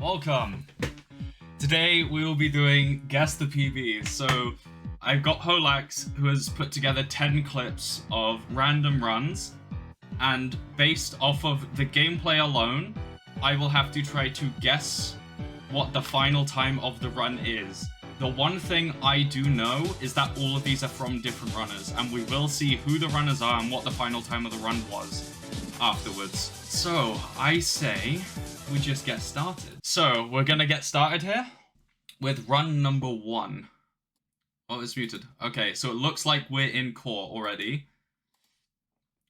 welcome. Today we will be doing Guess the PB. So I've got Holax, who has put together 10 clips of random runs, and based off of the gameplay alone, I will have to try to guess what the final time of the run is. The one thing I do know is that all of these are from different runners, and we will see who the runners are and what the final time of the run was afterwards. So I say we just get started. So we're gonna get started here with run number 1. Oh, it's muted. Okay, so it looks like we're in core already.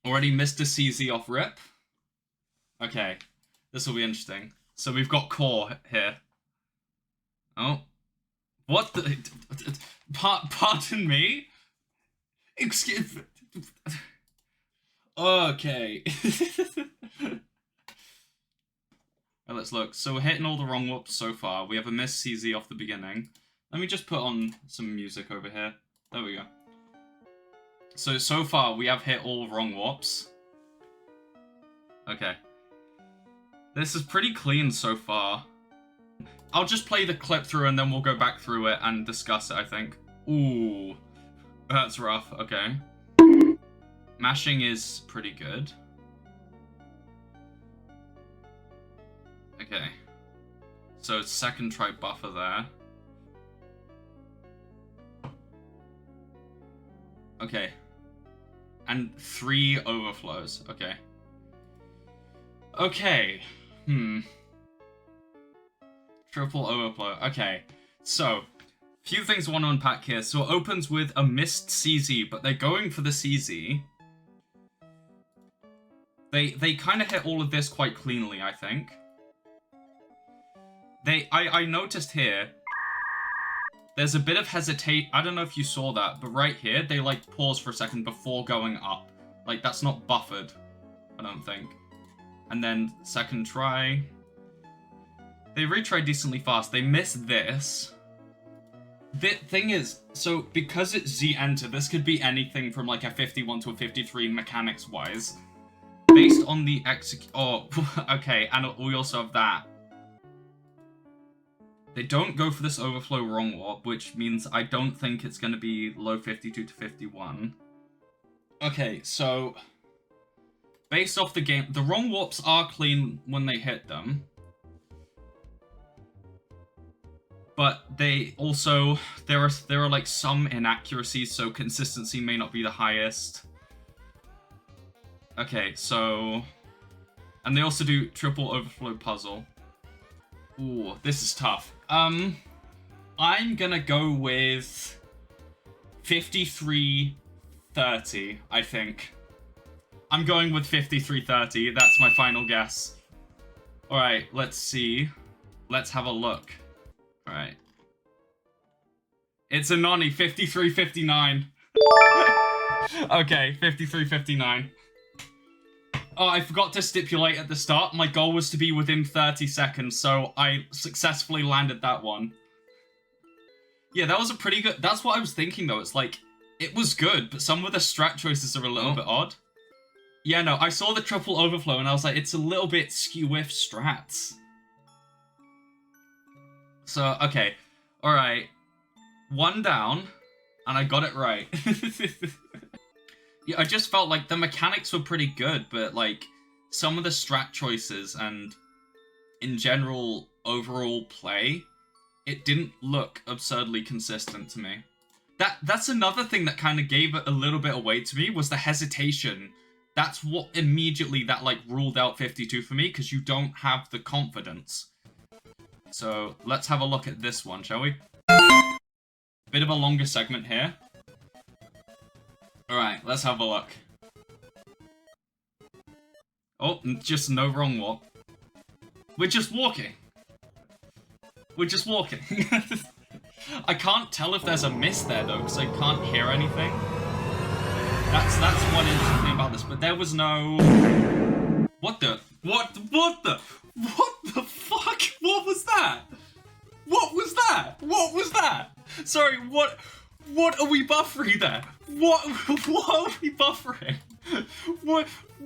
Already missed a CZ off rip. Okay, this will be interesting. So we've got core here. Oh. What the... Pardon me? Excuse... Okay. Well, let's look. So we're hitting all the wrong whoops so far. We have a miss CZ off the beginning. Let me just put on some music over here. There we go. So far we have hit all wrong whoops. Okay. This is pretty clean so far. I'll just play the clip through and then we'll go back through it and discuss it, I think. Ooh. That's rough. Okay. Mashing is pretty good. Okay. So second try buffer there. Okay. And 3 overflows. Okay. Okay. Triple overflow. Okay. So, few things I want to unpack here. So it opens with a missed CZ, but they're going for the CZ. They kind of hit all of this quite cleanly, I think. I noticed here, there's a bit of hesitate. I don't know if you saw that, but right here, they like pause for a second before going up. Like, that's not buffered, I don't think. And then second try. They retried decently fast. They missed this. The thing is, so because it's Z-enter, this could be anything from like a 51 to a 53 mechanics-wise. Based on the oh, okay, and we also have that. They don't go for this overflow wrong warp, which means I don't think it's going to be low 52 to 51. Okay, so based off the game, the wrong warps are clean when they hit them. But they also, there are like some inaccuracies, so consistency may not be the highest. Okay, so, and they also do triple overflow puzzle. Ooh, this is tough. I'm gonna go with 53-30, I think. I'm going with 53-30. That's my final guess. Alright, let's see. Let's have a look. Alright. It's a nonny, 53-59. Okay, 53-59. Oh, I forgot to stipulate at the start. My goal was to be within 30 seconds, so I successfully landed that one. Yeah, that was a pretty good... That's what I was thinking, though. It's like, it was good, but some of the strat choices are a little bit odd. Yeah, no, I saw the triple overflow, and I was like, it's a little bit skew-whiff strats. So, okay. Alright. 1 down, and I got it right. Yeah, I just felt like the mechanics were pretty good, but like some of the strat choices and in general overall play, it didn't look absurdly consistent to me. That's another thing that kind of gave it a little bit away to me was the hesitation. That's what immediately that like ruled out 52 for me because you don't have the confidence. So let's have a look at this one, shall we? Bit of a longer segment here. Alright, let's have a look. Oh, just no wrong warp. We're just walking. We're just walking. I can't tell if there's a miss there, though, because I can't hear anything. That's one interesting thing about this, but there was no... What the fuck? What was that? What was that? What was that? Sorry, what are we buffering there? What are we buffering?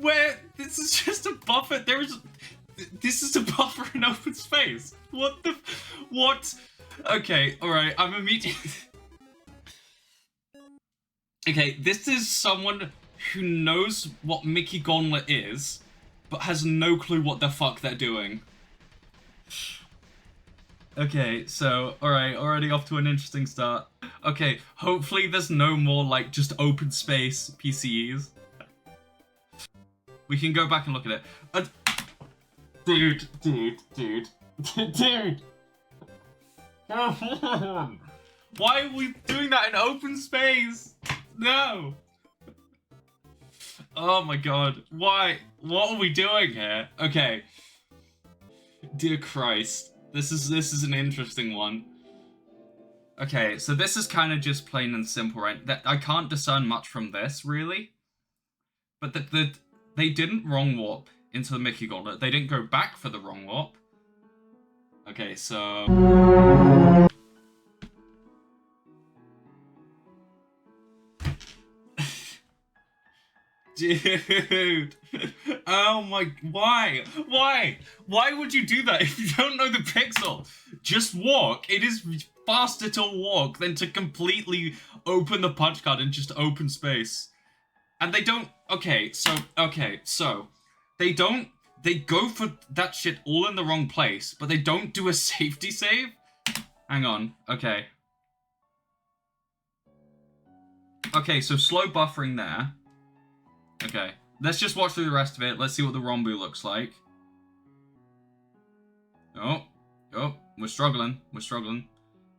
Where, this is just a buffer, This is a buffer in open space. What? Okay, alright, I'm immediately... Okay, this is someone who knows what Mickey Gauntlet is, but has no clue what the fuck they're doing. Okay, so, alright, already off to an interesting start. Okay, hopefully there's no more, like, just open space PCEs. We can go back and look at it. Dude. Why are we doing that in open space? No! Oh my god, why? What are we doing here? Okay. Dear Christ. This is an interesting one. Okay, so this is kind of just plain and simple, right? That I can't discern much from this, really. But they didn't wrong warp into the Mickey Gauntlet. They didn't go back for the wrong warp. Okay, so... Dude! Oh my... Why? Why? Why would you do that if you don't know the pixel? Just walk. It is faster to walk than to completely open the punch card and just open space. And they don't... Okay, so... They don't... They go for that shit all in the wrong place, but they don't do a safety save? Hang on. Okay. Okay, so slow buffering there. Okay. Let's just watch through the rest of it. Let's see what the Rombu looks like. Oh. Oh. We're struggling. We're struggling.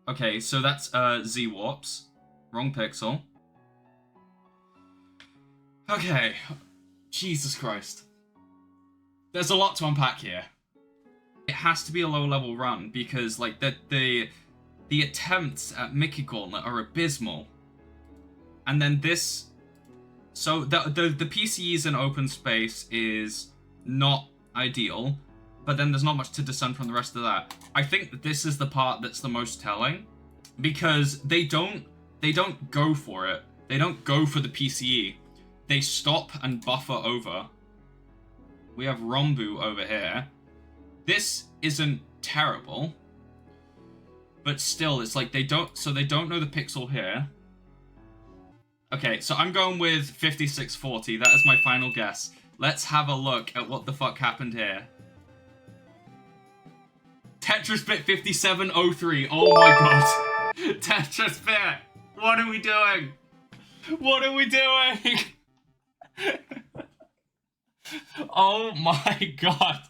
Okay, so that's Z-warps. Wrong pixel. Okay. Jesus Christ. There's a lot to unpack here. It has to be a low-level run because, like, the attempts at Mickey Gauntlet are abysmal. And then this... So, the PCEs in open space is not ideal, but then there's not much to discern from the rest of that. I think that this is the part that's the most telling, because they don't go for it. They don't go for the PCE. They stop and buffer over. We have Rombu over here. This isn't terrible, but still, it's like they don't know the pixel here. Okay, so I'm going with 5640. That is my final guess. Let's have a look at what the fuck happened here. Tetris bit 5703. Oh my god. Tetris bit. What are we doing? What are we doing? Oh my god.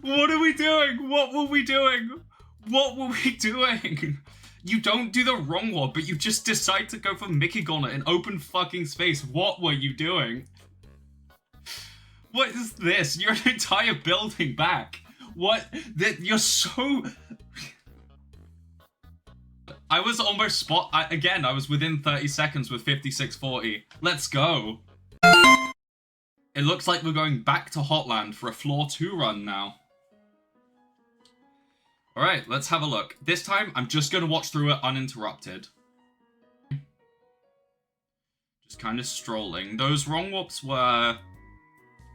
What are we doing? What were we doing? What were we doing? You don't do the wrong one, but you just decide to go for Mickey Gauntlet in open fucking space. What were you doing? What is this? You're an entire building back. What? You're so... I was almost again, I was within 30 seconds with 5640. Let's go. It looks like we're going back to Hotland for a floor 2 run now. Alright, let's have a look. This time, I'm just going to watch through it uninterrupted. Just kind of strolling. Those wrong warps were...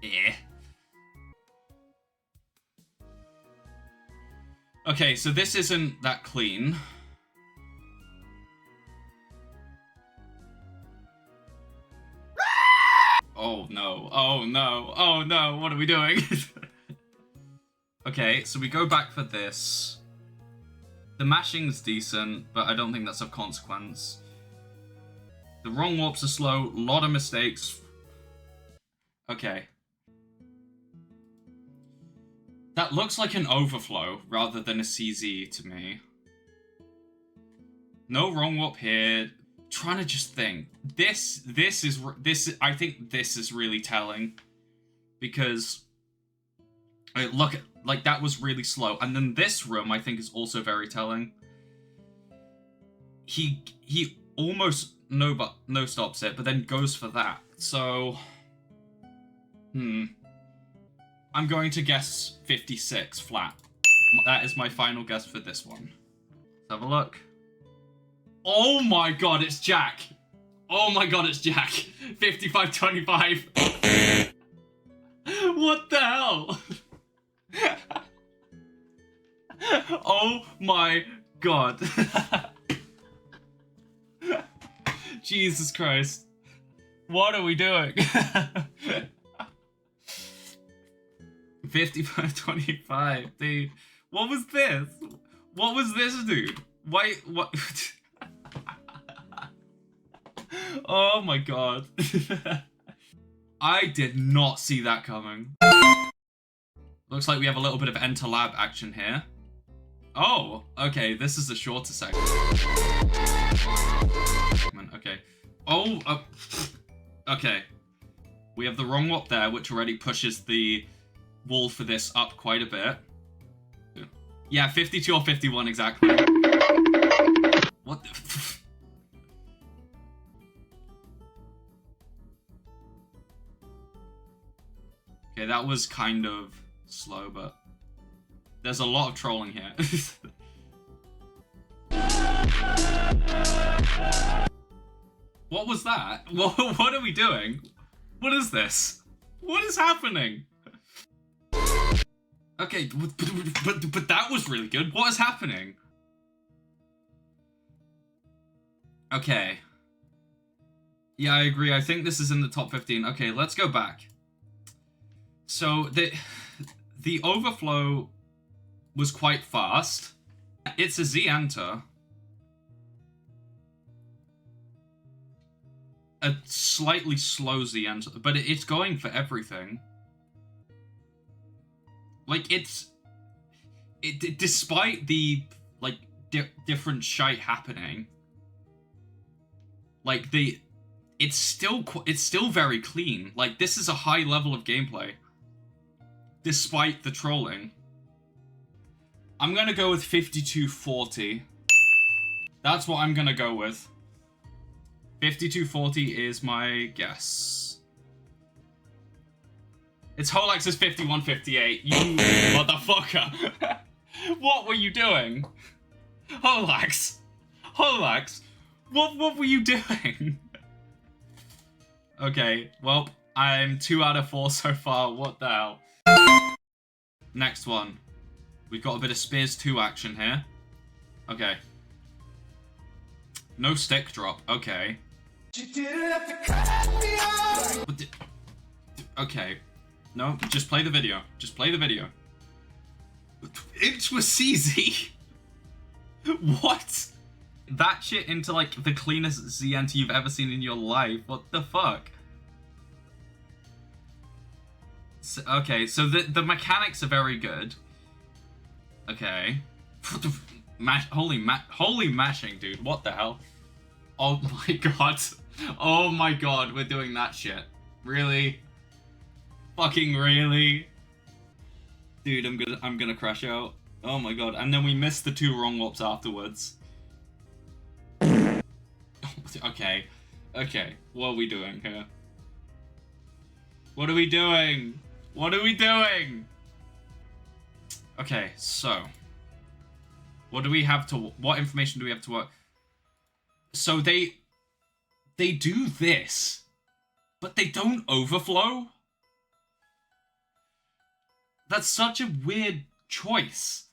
eh. Okay, so this isn't that clean. Oh no, oh no, oh no, what are we doing? Okay, so we go back for this. The mashing's decent, but I don't think that's of consequence. The wrong warps are slow, a lot of mistakes. Okay. That looks like an overflow rather than a CZ to me. No wrong warp here. Trying to just think. I think this is really telling. Because look, like that was really slow. And then this room I think is also very telling. He almost no stops it, but then goes for that. So I'm going to guess 56 flat. That is my final guess for this one. Let's have a look. Oh my god, it's Jack. Oh my god, it's Jack. 5525. What the hell? Oh my god. Jesus Christ. What are we doing? 55-25, dude. What was this? What was this, dude? Why, what? Oh my god. I did not see that coming. Looks like we have a little bit of enter lab action here. Oh, okay, this is a shorter segment. Okay. Oh, okay. We have the wrong wop there, which already pushes the wall for this up quite a bit. Yeah, 52 or 51 exactly. What the Okay, that was kind of slow, but there's a lot of trolling here. What was that? What are we doing? What is this? What is happening? Okay, but that was really good. What is happening? Okay. Yeah, I agree. I think this is in the top 15. Okay, let's go back. So the overflow was quite fast. It's a Z enter. A slightly slow Z enter, but it's going for everything. Like despite the like different shite happening, like it's still very clean. Like this is a high level of gameplay. Despite the trolling. I'm gonna go with 52-40. That's what I'm gonna go with. 52-40 is my guess. It's Holax's 51-58. You motherfucker. What were you doing? Holax. Holax. What were you doing? Okay, well, I'm 2 out of 4 so far. What the hell? Next one. We've got a bit of Spears 2 action here. Okay. No stick drop. Okay. Okay. No, just play the video. Just play the video. It was easy. What? That shit into like the cleanest Z enter you've ever seen in your life. What the fuck? So, okay, so the mechanics are very good. Okay. Holy mashing, dude. What the hell? Oh my god. Oh my god, we're doing that shit. Really? Fucking really? Dude, I'm gonna crash out. Oh my god. And then we missed the 2 wrong wops afterwards. Okay. Okay. What are we doing here? What are we doing? What are we doing? Okay, so what information do we have to work? So they do this, but they don't overflow? That's such a weird choice.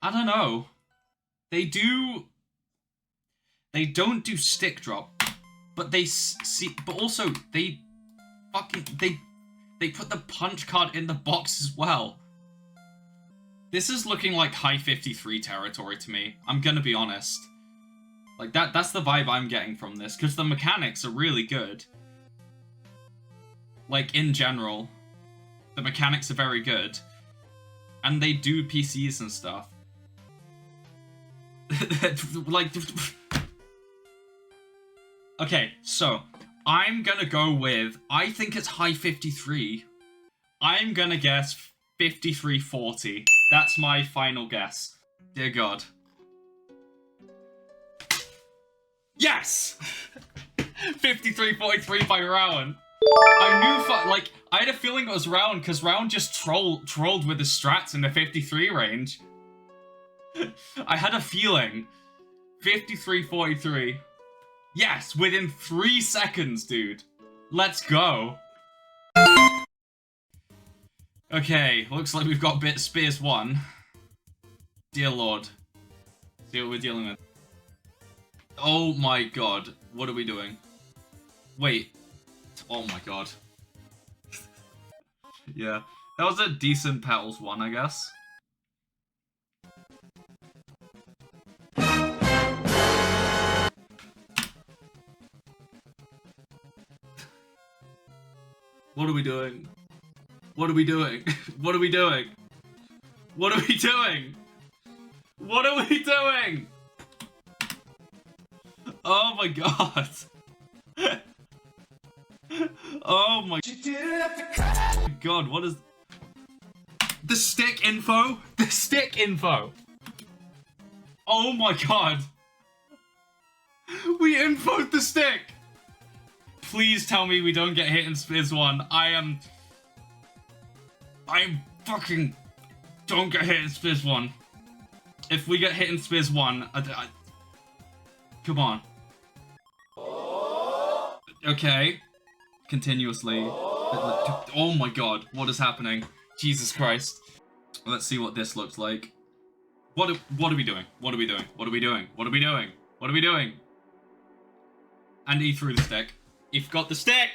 I don't know. They don't do stick drop, but but also they put the punch card in the box as well. This is looking like high 53 territory to me. I'm gonna be honest. Like that's the vibe I'm getting from this, because the mechanics are really good. Like in general, the mechanics are very good, and they do PCs and stuff. Like, okay, so I'm gonna go with, I think it's high 53. I'm gonna guess 53-40. That's my final guess. Dear God. Yes! 53-43 by Rowan. I knew, like, I had a feeling it was Rowan, because Rowan just trolled with his strats in the 53 range. I had a feeling. 53-43. Yes, within 3 seconds, dude. Let's go. Okay, looks like we've got Spears 1. Dear Lord. See what we're dealing with. Oh my god. What are we doing? Wait. Oh my god. Yeah. That was a decent Petals one, I guess. What are we doing? What are we doing? What are we doing? What are we doing? What are we doing? Oh my god. Oh my god, what is... The stick info? The stick info! Oh my god. We infoed the stick! Please tell me we don't get hit in Spears 1. I'm fucking... Don't get hit in Spears 1. If we get hit in Spears 1, come on. Okay. Continuously. Oh my god, what is happening? Jesus Christ. Let's see what this looks like. What are we doing? What are we doing? What are we doing? What are we doing? What are we doing? And he threw the stick. He forgot the stick!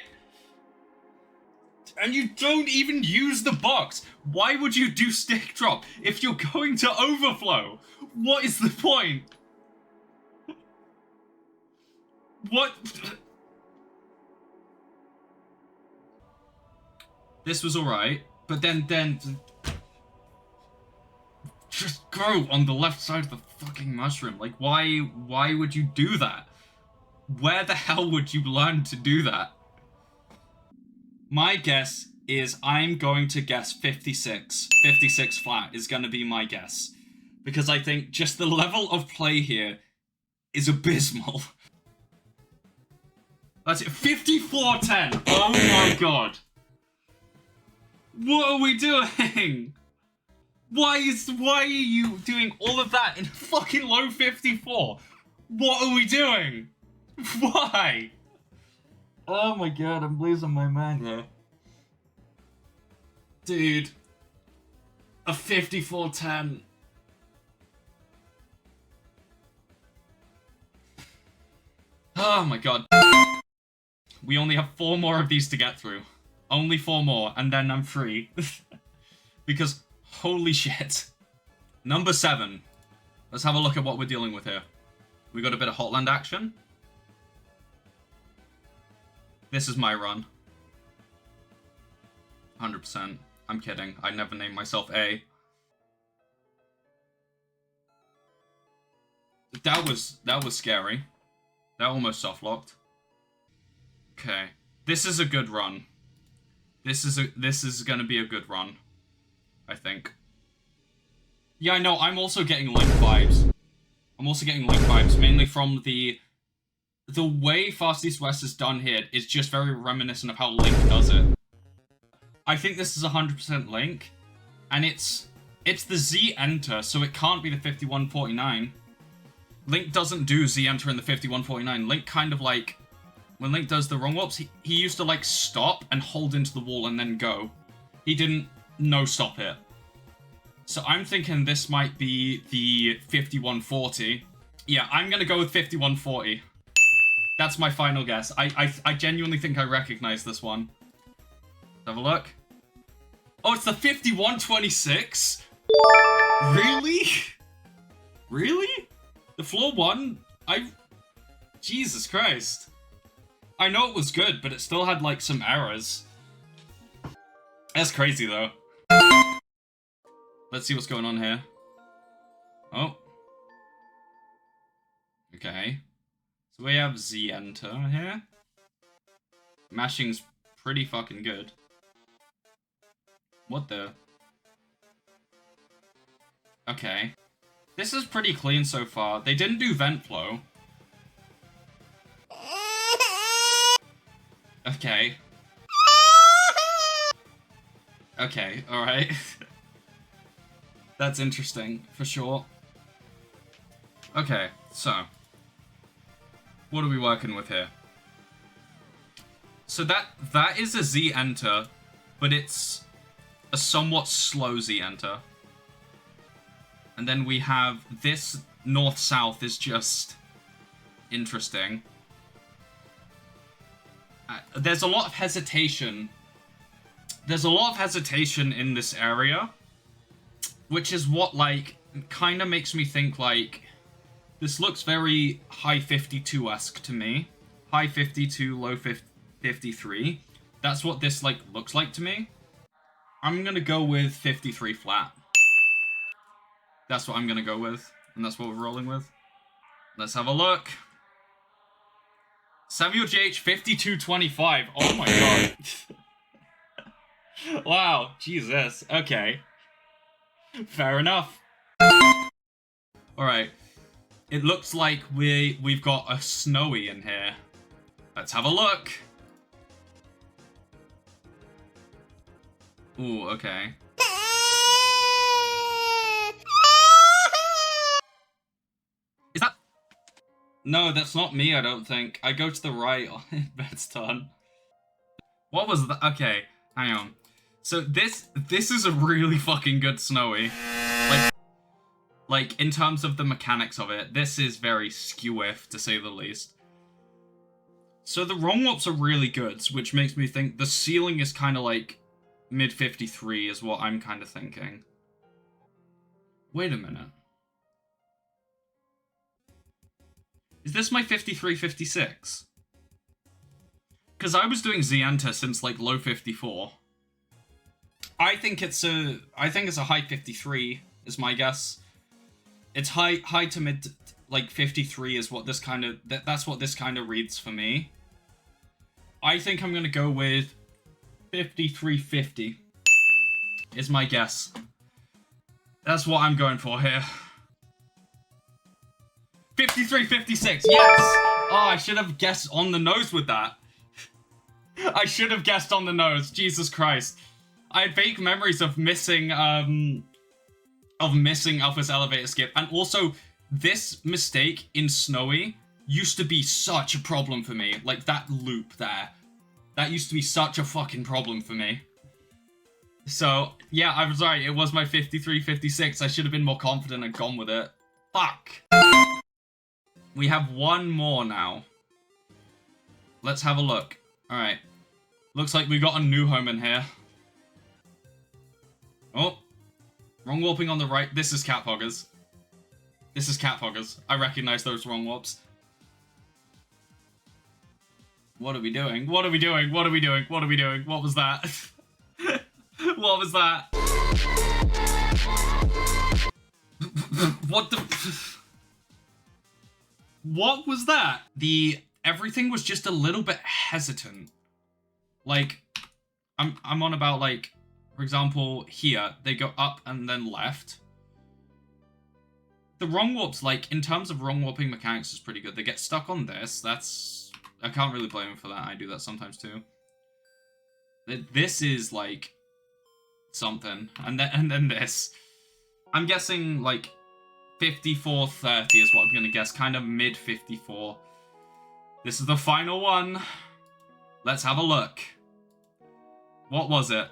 And you don't even use the box! Why would you do stick drop if you're going to overflow? What is the point? What? This was alright, but then just go on the left side of the fucking mushroom. Like, why would you do that? Where the hell would you learn to do that? My guess is I'm going to guess 56. 56 flat is going to be my guess. Because I think just the level of play here is abysmal. That's it. 54-10. Oh my god. What are we doing? Why are you doing all of that in fucking low 54? What are we doing? Why? Oh my god, I'm losing my mind here. Dude. A 54-10. Oh my god. We only have 4 more of these to get through. Only 4 more, and then I'm free. Because, holy shit. Number 7. Let's have a look at what we're dealing with here. We got a bit of Hotland action. This is my run. 100%. I'm kidding. I never named myself A. That was scary. That almost soft-locked. Okay. This is a good run. This is gonna be a good run. I think. Yeah, I know, I'm also getting Link vibes. I'm also getting Link vibes, mainly from the way Fast East West is done here is just very reminiscent of how Link does it. I think this is 100% Link, and it's the Z enter, so it can't be the 5149. Link doesn't do Z enter in the 5149. Link kind of like, when Link does the wrong whoops, he used to like stop and hold into the wall and then go. He didn't no stop it. So I'm thinking this might be the 5140. Yeah, I'm gonna go with 5140. That's my final guess. I genuinely think I recognize this one. Let's have a look. Oh, it's the 5126? Really? Really? The floor 1? Jesus Christ. I know it was good, but it still had, like, some errors. That's crazy, though. Let's see what's going on here. Oh. Okay. So we have Z enter here. Mashing's pretty fucking good. What the? Okay. This is pretty clean so far. They didn't do vent flow. Okay. Okay, alright. That's interesting, for sure. Okay, so. What are we working with here? So that is a Z enter, but it's a somewhat slow Z enter. And then we have this north-south is just interesting. There's a lot of hesitation. There's a lot of hesitation in this area, which is what, like, kind of makes me think, like, this looks very high 52-esque to me. High 52, low 53. That's what this, like, looks like to me. I'm gonna go with 53 flat. That's what I'm gonna go with, and that's what we're rolling with. Let's have a look. Samuel JH 5225. Oh my god. Wow, Jesus. Okay. Fair enough. Alright. It looks like we've got a snowy in here. Let's have a look. Ooh, okay. Is that... No, that's not me, I don't think. I go to the right on Bed's turn. What was that? Okay, hang on. So this is a really fucking good snowy. Like, in terms of the mechanics of it, this is very skew-if, to say the least. So the wrong warps are really good, which makes me think the ceiling is kind of like mid-53 is what I'm kind of thinking. Wait a minute. Is this my 53-56? Because I was doing Z-Enter since like low 54. I think it's a high 53 is my guess. It's high to mid, like 53 is what this kind of, that's what this kind of reads for me. I think I'm gonna go with 53-50 is my guess. That's what I'm going for here. 53-56, yes! Oh, I should have guessed on the nose with that. I should have guessed on the nose, Jesus Christ. I had vague memories of missing Alpha's elevator skip, and also this mistake in Snowy used to be such a problem for me. Like that loop there, that used to be such a fucking problem for me. So yeah, I was right. It was my 53-56. I should have been more confident and gone with it. Fuck. We have one more now. Let's have a look. All right. Looks like we got a new home in here. Oh. Wrong warping on the right. This is Cat Hoggers. This is Cat Hoggers. I recognize those wrong warps. What are we doing? What are we doing? What are we doing? What are we doing? What was that? What was that? What the... What was that? Everything was just a little bit hesitant. Like, I'm on about, like, for example, here, they go up and then left. The wrong warps, like, in terms of wrong warping mechanics is pretty good. They get stuck on this. That's... I can't really blame them for that. I do that sometimes too. This is, like, something. And then this. I'm guessing, like, 54-30 is what I'm gonna guess. Kind of mid-54. This is the final one. Let's have a look. What was it?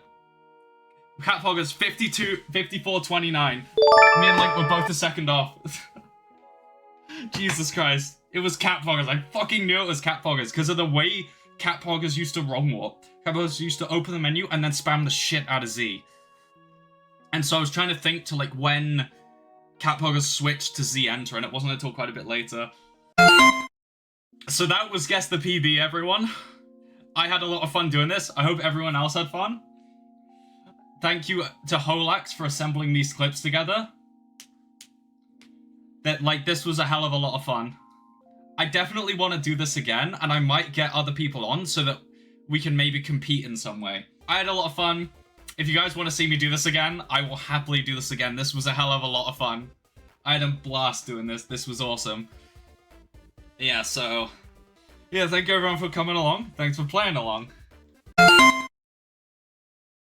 Cat Hoggers 54-29. Me and Link were both a second off. Jesus Christ. It was Cat Hoggers. I fucking knew it was Cat Hoggers because of the way Cat Hoggers used to wrong warp. Cat Hoggers used to open the menu and then spam the shit out of Z. And so I was trying to think to like when Cat Hoggers switched to Z Enter, and it wasn't until quite a bit later. So that was Guess the PB, everyone. I had a lot of fun doing this. I hope everyone else had fun. Thank you to Holax for assembling these clips together. This was a hell of a lot of fun. I definitely want to do this again, and I might get other people on so that we can maybe compete in some way. I had a lot of fun. If you guys want to see me do this again, I will happily do this again. This was a hell of a lot of fun. I had a blast doing this. This was awesome. Yeah, so... Yeah, thank you everyone for coming along. Thanks for playing along.